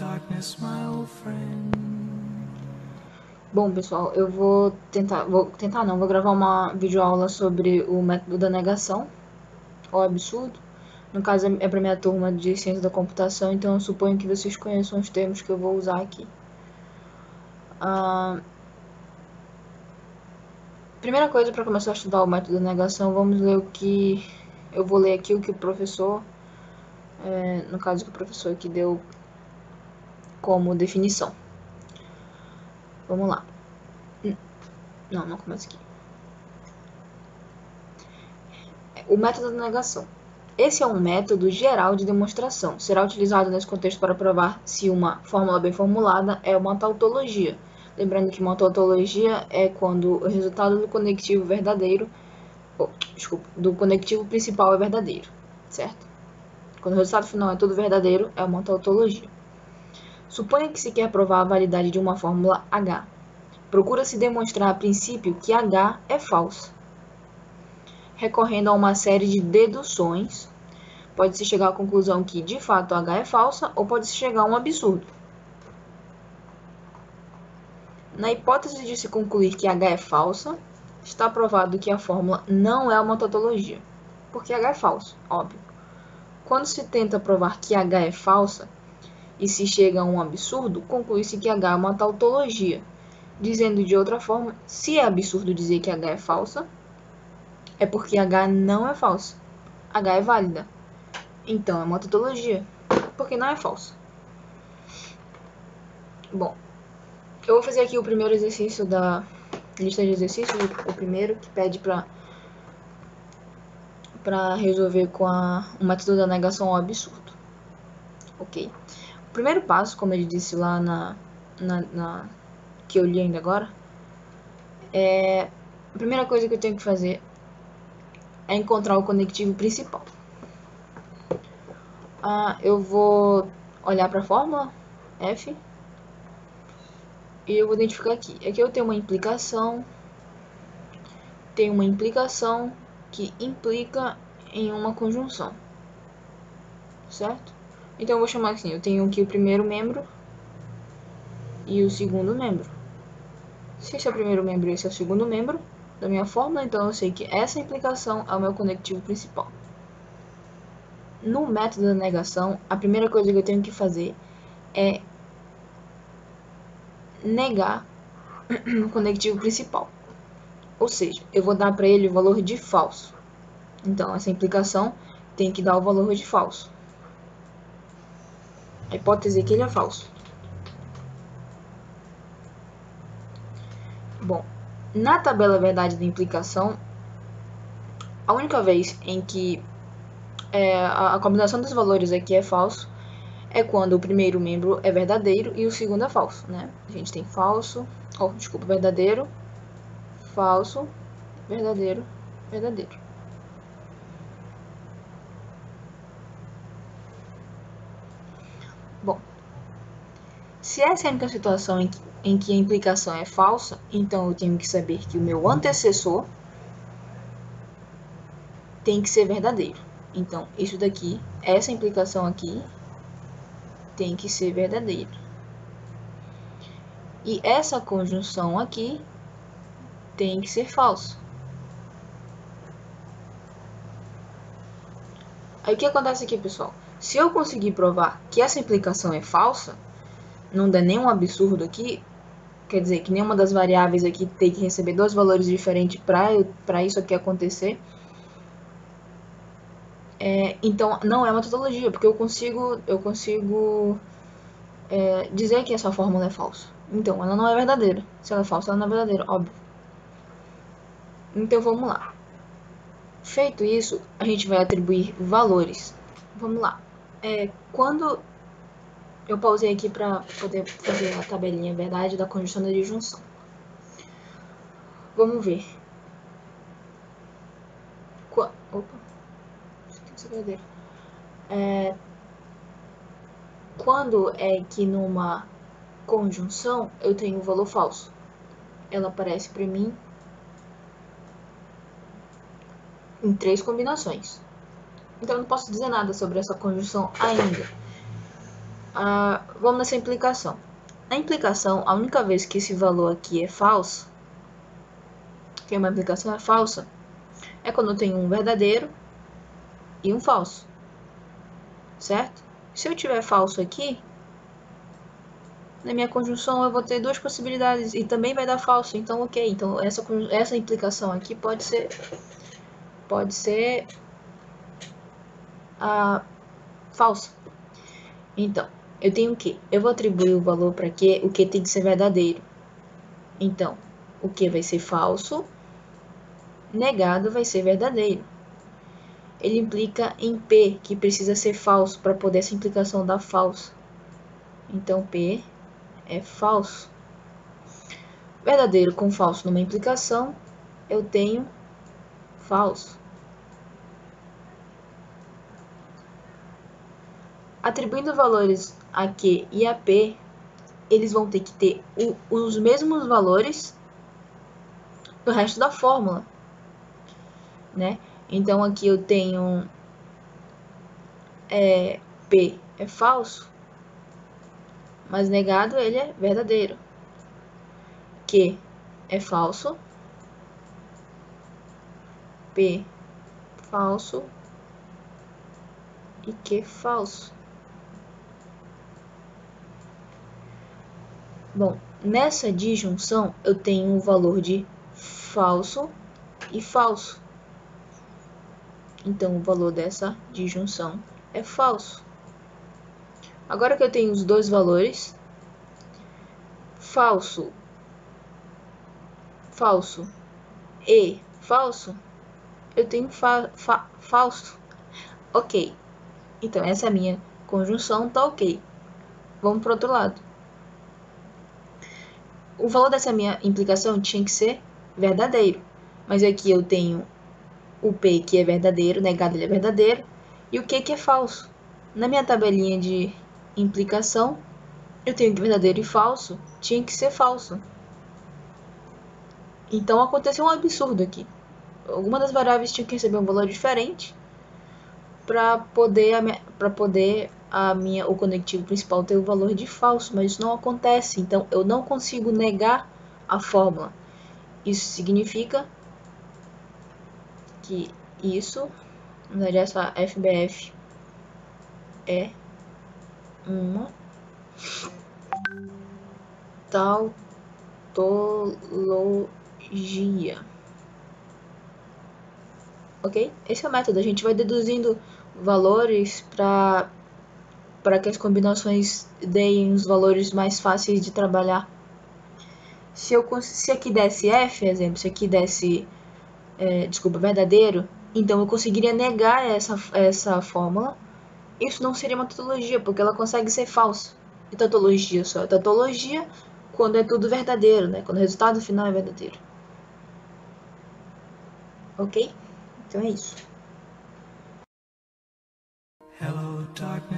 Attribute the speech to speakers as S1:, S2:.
S1: darkness, my old friend.
S2: Bom, pessoal, eu vou gravar uma videoaula sobre o método da negação, ou absurdo. No caso, é para minha turma de ciência da computação, então eu suponho que vocês conheçam os termos que eu vou usar aqui. Primeira coisa, para começar a estudar o método da negação, vamos ler o que... Eu vou ler aqui o que o professor, no caso que o professor aqui deu como definição. Vamos lá. Não começa aqui. O método da negação. Esse é um método geral de demonstração. Será utilizado nesse contexto para provar se uma fórmula bem formulada é uma tautologia. Lembrando que uma tautologia é quando o resultado do conectivo verdadeiro, do conectivo principal é verdadeiro, certo? Quando o resultado final é tudo verdadeiro, é uma tautologia. Suponha que se quer provar a validade de uma fórmula H. Procura-se demonstrar a princípio que H é falsa. Recorrendo a uma série de deduções, pode-se chegar à conclusão que, de fato, H é falsa, ou pode-se chegar a um absurdo. Na hipótese de se concluir que H é falsa, está provado que a fórmula não é uma tautologia, porque H é falso, óbvio. Quando se tenta provar que H é falsa, e se chega a um absurdo, conclui-se que H é uma tautologia. Dizendo de outra forma, se é absurdo dizer que H é falsa, é porque H não é falsa. H é válida. Então é uma tautologia, porque não é falsa. Bom, eu vou fazer aqui o primeiro exercício da lista de exercícios, o primeiro que pede para resolver com o método da negação ao absurdo. Ok? O primeiro passo, como ele disse lá que eu li ainda agora, a primeira coisa que eu tenho que fazer é encontrar o conectivo principal. Eu vou olhar para a fórmula F e eu vou identificar aqui. Aqui eu tenho uma implicação que implica em uma conjunção, certo? Então eu vou chamar assim, eu tenho aqui o primeiro membro e o segundo membro. Se esse é o primeiro membro e esse é o segundo membro da minha fórmula, então eu sei que essa implicação é o meu conectivo principal. No método da negação, a primeira coisa que eu tenho que fazer é negar o conectivo principal. Ou seja, eu vou dar para ele o valor de falso. Então, essa implicação tem que dar o valor de falso. A hipótese é que ele é falso. Bom, na tabela verdade da implicação, a única vez em que a combinação dos valores aqui é falso é quando o primeiro membro é verdadeiro e o segundo é falso, né? A gente tem verdadeiro, falso, verdadeiro, verdadeiro. Bom, se essa é a única situação em que a implicação é falsa, então eu tenho que saber que o meu antecessor tem que ser verdadeiro. Então, isso daqui, essa implicação aqui, tem que ser verdadeiro. E essa conjunção aqui tem que ser falsa. Aí o que acontece aqui, pessoal? Se eu conseguir provar que essa implicação é falsa, não dá nenhum absurdo aqui, quer dizer que nenhuma das variáveis aqui tem que receber dois valores diferentes para isso aqui acontecer, então não é uma tautologia, porque eu consigo dizer que essa fórmula é falsa. Então, ela não é verdadeira. Se ela é falsa, ela não é verdadeira, óbvio. Então, vamos lá. Feito isso, a gente vai atribuir valores. Vamos lá. Quando eu pausei aqui para poder fazer a tabelinha verdade da conjunção da disjunção. Vamos ver. Isso é verdadeiro. Quando é que numa conjunção eu tenho um valor falso? Ela aparece para mim em 3 combinações. Então eu não posso dizer nada sobre essa conjunção ainda. Vamos nessa implicação. Na implicação, a única vez que esse valor aqui é falso, que uma implicação é falsa, é quando eu tenho um verdadeiro e um falso, certo? Se eu tiver falso aqui, na minha conjunção eu vou ter duas possibilidades e também vai dar falso, então ok. Então essa implicação aqui pode ser falsa. Então, eu tenho o que? Eu vou atribuir o valor para Q, o Q tem que ser verdadeiro. Então, o Q vai ser falso, negado vai ser verdadeiro. Ele implica em P, que precisa ser falso para poder essa implicação dar falso. Então, P é falso. Verdadeiro com falso numa implicação, eu tenho falso. Atribuindo valores a Q e a P, eles vão ter que ter os mesmos valores do resto da fórmula, né? Então, aqui eu tenho P é falso, mas negado ele é verdadeiro. Q é falso, P falso e Q falso. Bom, nessa disjunção eu tenho o valor de falso e falso. Então, o valor dessa disjunção é falso. Agora que eu tenho os dois valores, falso e falso, eu tenho falso. Ok. Então, essa é a minha conjunção, tá ok. Vamos para o outro lado. O valor dessa minha implicação tinha que ser verdadeiro. Mas aqui eu tenho o P que é verdadeiro, negado ele é verdadeiro, e o Q que é falso. Na minha tabelinha de implicação, eu tenho que verdadeiro e falso, tinha que ser falso. Então aconteceu um absurdo aqui. Alguma das variáveis tinha que receber um valor diferente para poder o conectivo principal ter o valor de falso, mas isso não acontece. Então eu não consigo negar a fórmula. Isso significa que isso, na verdade, essa FBF é uma tautologia. Ok? Esse é o método. A gente vai deduzindo valores para que as combinações deem os valores mais fáceis de trabalhar. Se aqui desse F, exemplo, se aqui desse, verdadeiro, então eu conseguiria negar essa fórmula. Isso não seria uma tautologia, porque ela consegue ser falsa. E tautologia só é tautologia quando é tudo verdadeiro, né? Quando o resultado final é verdadeiro. Ok? Então é isso.
S1: Hello, darkness.